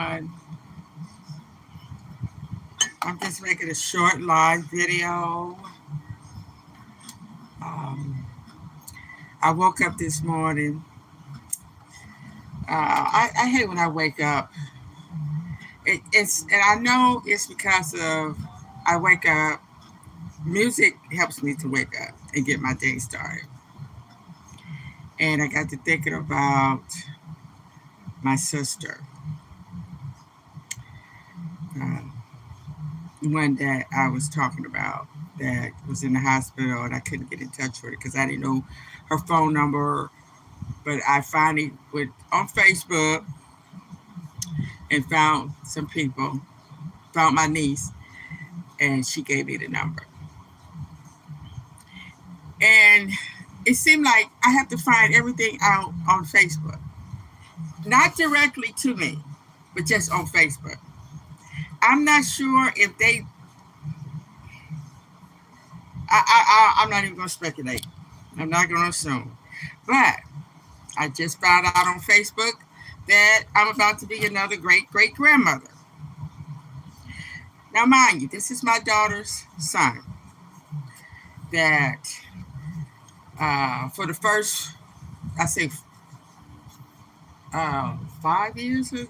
I'm just making a short live video. Um, I woke up this morning. I hate when I wake up. And I know it's because of I wake up. Music helps me to wake up and get my day started. And I got to thinking about my sister. Uh, one that I was talking about that was in the hospital and I couldn't get in touch with her because I didn't know her phone number. But I finally went on Facebook and found some people, found my niece, and she gave me the number. And it seemed like I have to find everything out on Facebook, not directly to me, but just on Facebook. I'm not sure if they. I'm not even going to speculate. I'm not going to assume, but I just found out on Facebook that I'm about to be another great grandmother. Now, mind you, this is my daughter's son. That for the first, I say, 5 years, 4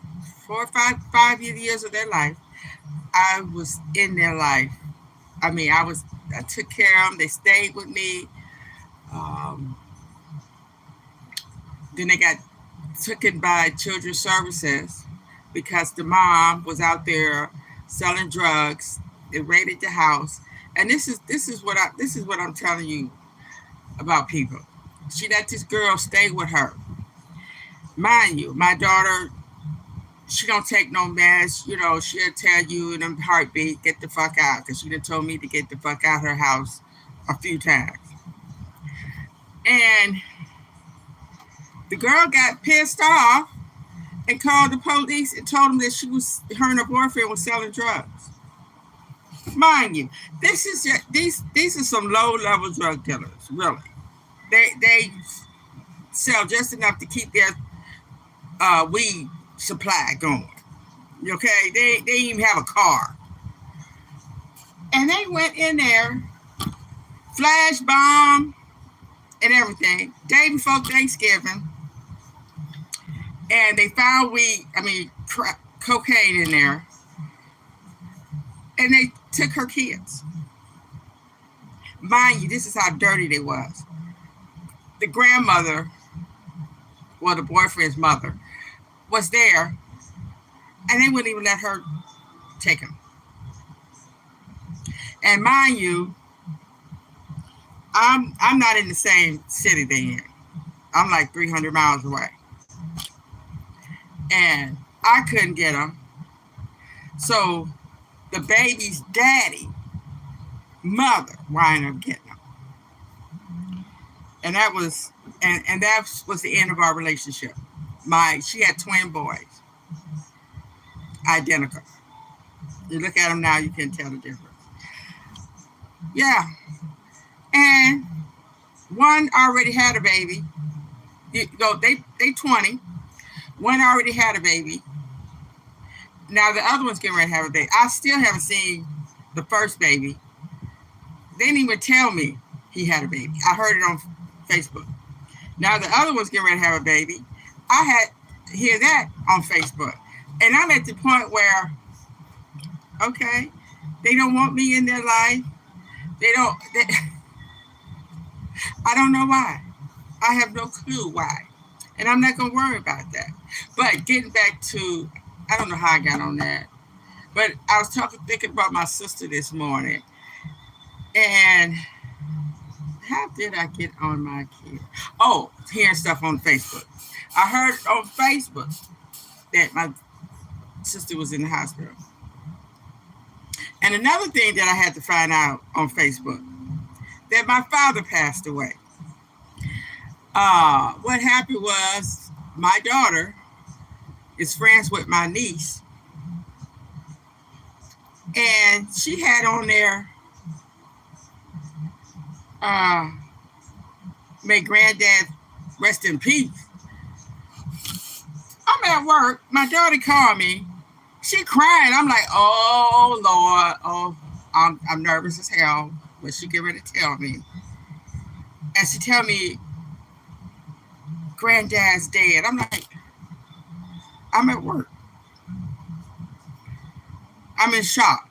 or 5 years of their life, I was in their life. I mean, I took care of them. They stayed with me. Um, then they got taken by Children's Services because the mom was out there selling drugs. They raided the house, and this is what I'm telling you about people. She let this girl stay with her. Mind you, my daughter, she don't take no mess. You know, she'll tell you in a heartbeat, get the fuck out, because she done told me to get the fuck out her house a few times. And the girl got pissed off and called the police and told them that her and her boyfriend was selling drugs. Mind you, these are some low level drug dealers. Really, they sell just enough to keep their weed supply going. Okay, they even have a car, and they went in there, flash bomb and everything, day before Thanksgiving, and they found weed. I mean, cocaine in there, and they took her kids. Mind you, this is how dirty they was. The grandmother, well, the boyfriend's mother, was there, and they wouldn't even let her take him. And mind you, I'm not in the same city they in. I'm like 300 miles away, and I couldn't get them. So the baby's daddy, mother, wound up getting them, and that was the end of our relationship. She had twin boys, identical. You look at them now, you can tell the difference. Yeah, and one already had a baby. They 20. One already had a baby. Now the other one's getting ready to have a baby. I still haven't seen the first baby. They didn't even tell me he had a baby. I heard it on Facebook. Now the other one's getting ready to have a baby. I had hear that on Facebook, and I'm at the point where, okay, they don't want me in their life. They don't. I don't know why. I have no clue why, and I'm not gonna worry about that. But getting back to, I don't know how I got on that, but I was thinking about my sister this morning, and how did I get on my kid? Oh, hearing stuff on Facebook. I heard on Facebook that my sister was in the hospital. And another thing that I had to find out on Facebook, that my father passed away. What happened was my daughter is friends with my niece, and she had on there, may granddad rest in peace. I'm at work. My daughter called me She crying. I'm like, oh Lord, oh, I'm nervous as hell. But she get ready to tell me, and she tell me, granddad's dead. I'm like, I'm at work. I'm in shock.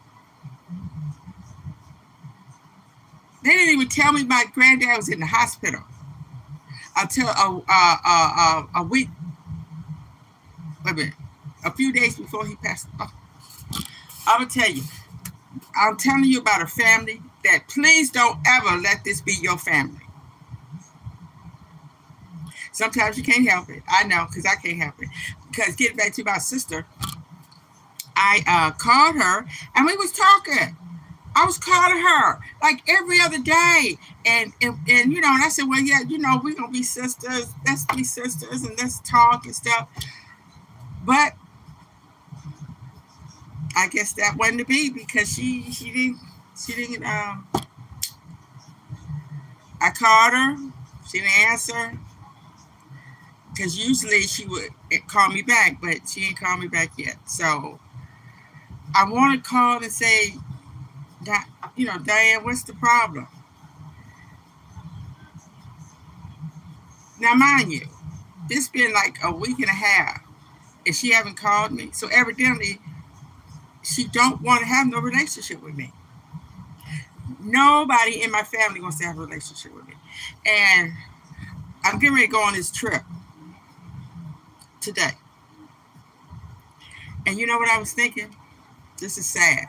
They didn't even tell me my granddad was in the hospital until a week. Wait a minute, a few days before he passed. Oh, I'm gonna tell you. I'm telling you about a family that please don't ever let this be your family. Sometimes you can't help it. I know, because I can't help it. Because getting back to my sister, I called her and we was talking. I was calling her like every other day, and you know, and I said, well, yeah, you know, we're gonna be sisters. Let's be sisters and let's talk and stuff. But I guess that wasn't to be because she didn't. I called her. She didn't answer because usually she would call me back, but she ain't called me back yet. So I want to call and say, you know, Diane, what's the problem? Now, mind you, this been like a week and a half, and she haven't called me. So evidently, she don't want to have no relationship with me. Nobody in my family wants to have a relationship with me, and I'm getting ready to go on this trip today. And you know what I was thinking? This is sad.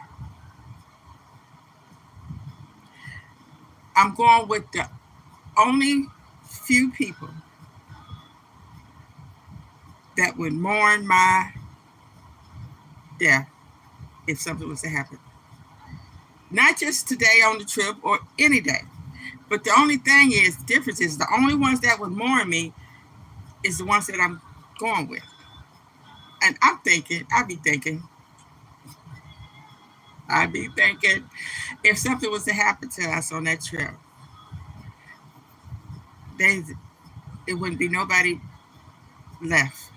I'm going with the only few people that would mourn my death if something was to happen. Not just today on the trip or any day. But the only thing is, the difference is the only ones that would mourn me is the ones that I'm going with. And I'd be thinking, if something was to happen to us on that trip, they, it wouldn't be nobody left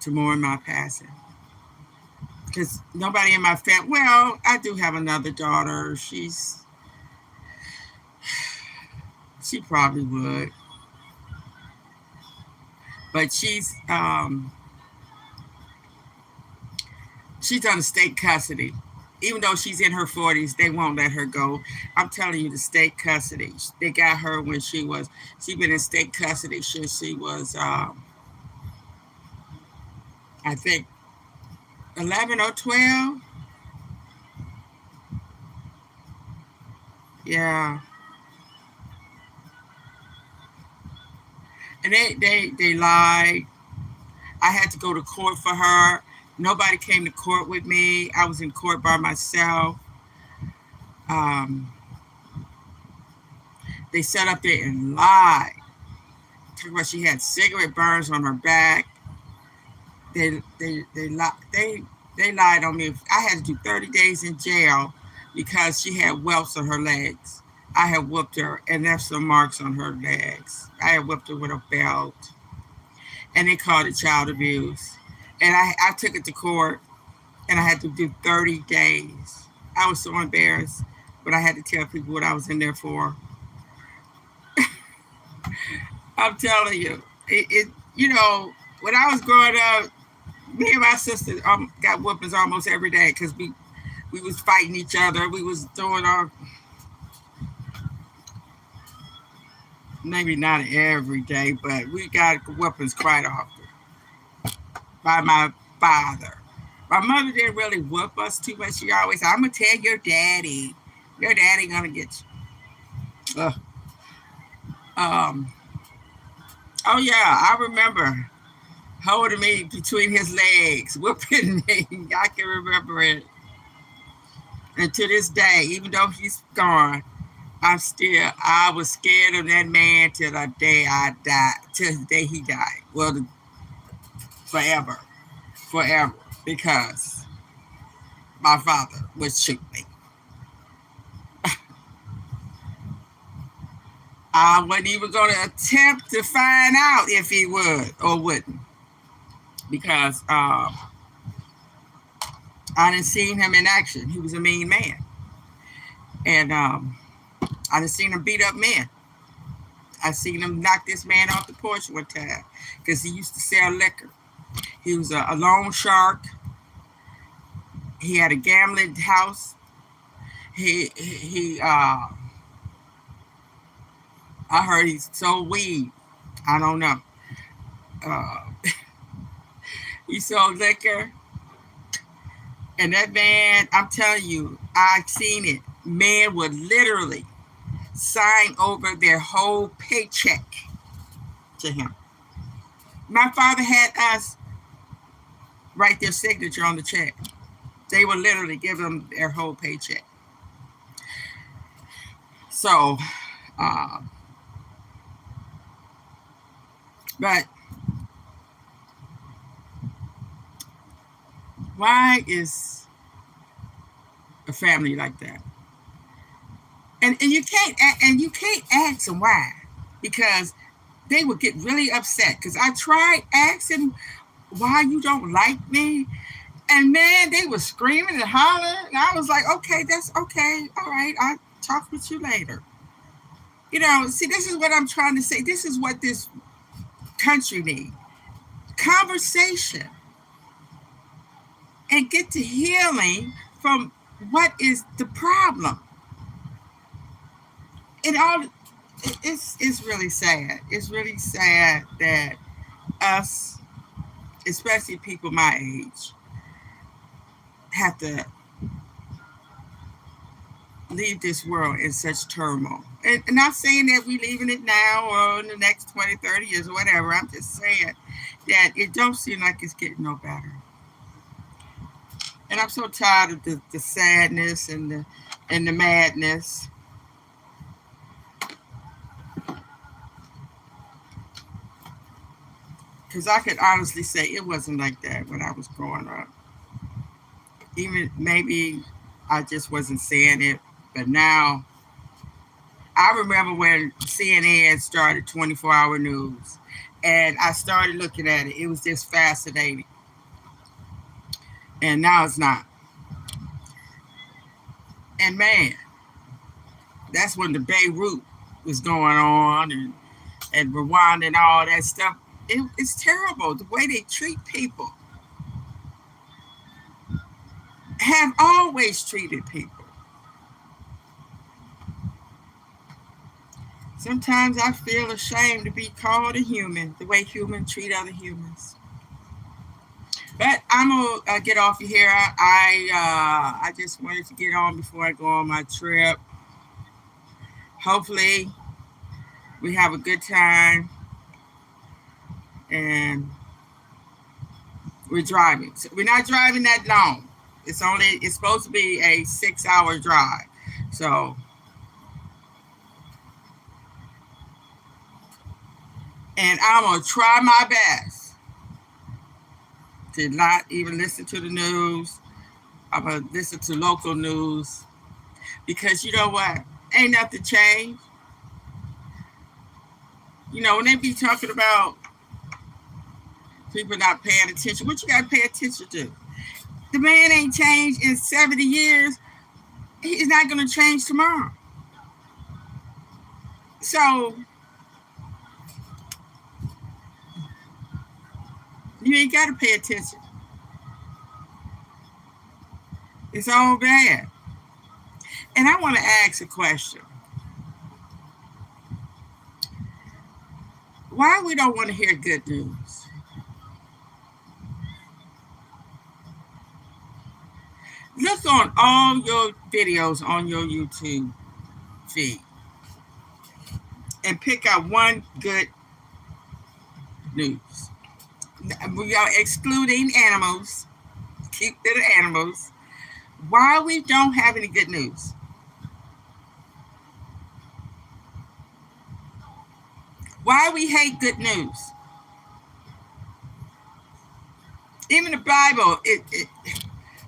to mourn my passing. Because nobody in my family, well, I do have another daughter. She probably would. But she's under state custody. Even though she's in her 40s, they won't let her go. I'm telling you, the state custody. They got her when she been in state custody since she was, I think, 11 or 12. Yeah. And they lied. I had to go to court for her. Nobody came to court with me. I was in court by myself. Um, they sat up there and lied. Talking about she had cigarette burns on her back. They lied on me. I had to do 30 days in jail because she had welts on her legs. I had whooped her, and there's some marks on her legs. I had whipped her with a belt, and they called it child abuse. And I took it to court, and I had to do 30 days. I was so embarrassed, but I had to tell people what I was in there for. I'm telling you, you know, when I was growing up, me and my sister got whoopings almost every day because we was fighting each other. We was doing our, maybe not every day, but we got whoopings quite often by my father. My mother didn't really whoop us too much. She always said, I'm gonna tell your daddy. Your daddy gonna get you. Um, oh yeah, I remember holding me between his legs, whooping me. I can remember it. And to this day, even though he's gone, I was scared of that man till the day I died, till the day he died. Well, forever, forever, because my father would shoot me. I wasn't even going to attempt to find out if he would or wouldn't, because I done seen him in action. He was a mean man. And I done seen him beat up men. I seen him knock this man off the porch one time because he used to sell liquor. He was a loan shark. He had a gambling house. I heard he sold weed. I don't know. Uh, he sold liquor. And that man, I'm telling you, I've seen it. Men would literally sign over their whole paycheck to him. My father had us write their signature on the check. They would literally give them their whole paycheck. So, but why is a family like that? And you can't ask them why, because they would get really upset. Because I tried asking why you don't like me, and man, they were screaming and hollering, and I was like, okay, that's okay, all right, I'll talk with you later. See, this is what I'm trying to say. This is what this country needs: conversation, and get to healing from what is the problem. And it's really sad. It's really sad that us, especially people my age, have to leave this world in such turmoil. And not saying that we're leaving it now or in the next 20, 30 years or whatever. I'm just saying that it don't seem like it's getting no better. And I'm so tired of the sadness and the madness. Because I could honestly say it wasn't like that when I was growing up. Even maybe I just wasn't saying it, but now I remember when CNN started 24-hour news, and I started looking at it. It was just fascinating. And now it's not. And man, that's when the Beirut was going on and Rwanda and all that stuff. It's terrible the way they treat people. Have always treated people. Sometimes I feel ashamed to be called a human, the way humans treat other humans. But I'm gonna get off of here. I just wanted to get on before I go on my trip. Hopefully, we have a good time, and we're driving. So we're not driving that long. It's supposed to be a 6-hour drive. So, and I'm gonna try my best to not even listen to the news. I'm gonna listen to local news, because you know what? Ain't nothing changed. When they be talking about people not paying attention, what you gotta pay attention to? The man ain't changed in 70 years. He's not gonna change tomorrow. So you ain't gotta pay attention. It's all bad. And I want to ask a question. Why we don't want to hear good news? Look on all your videos on your YouTube feed and pick out one good news. We are excluding animals. Keep the animals. Why we don't have any good news? Why we hate good news? Even the Bible,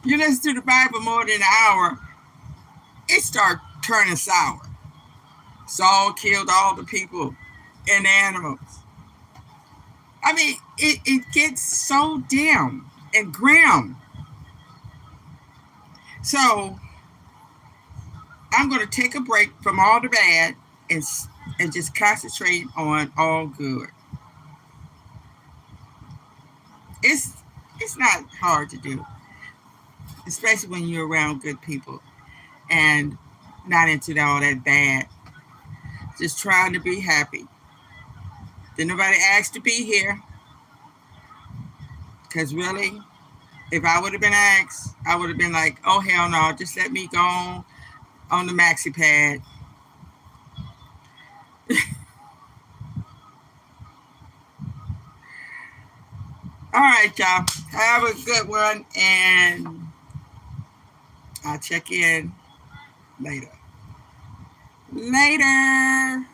you listen to the Bible more than an hour, it starts turning sour. Saul killed all the people and the animals. I mean, it gets so dim and grim. So I'm going to take a break from all the bad and just concentrate on all good. It's it's not hard to do, especially when you're around good people and not into all that bad. Just trying to be happy. Did nobody ask to be here? Because really, if I would have been asked, I would have been like, oh, hell no, just let me go on the maxi pad. All right, y'all. Have a good one, and I'll check in later. Later.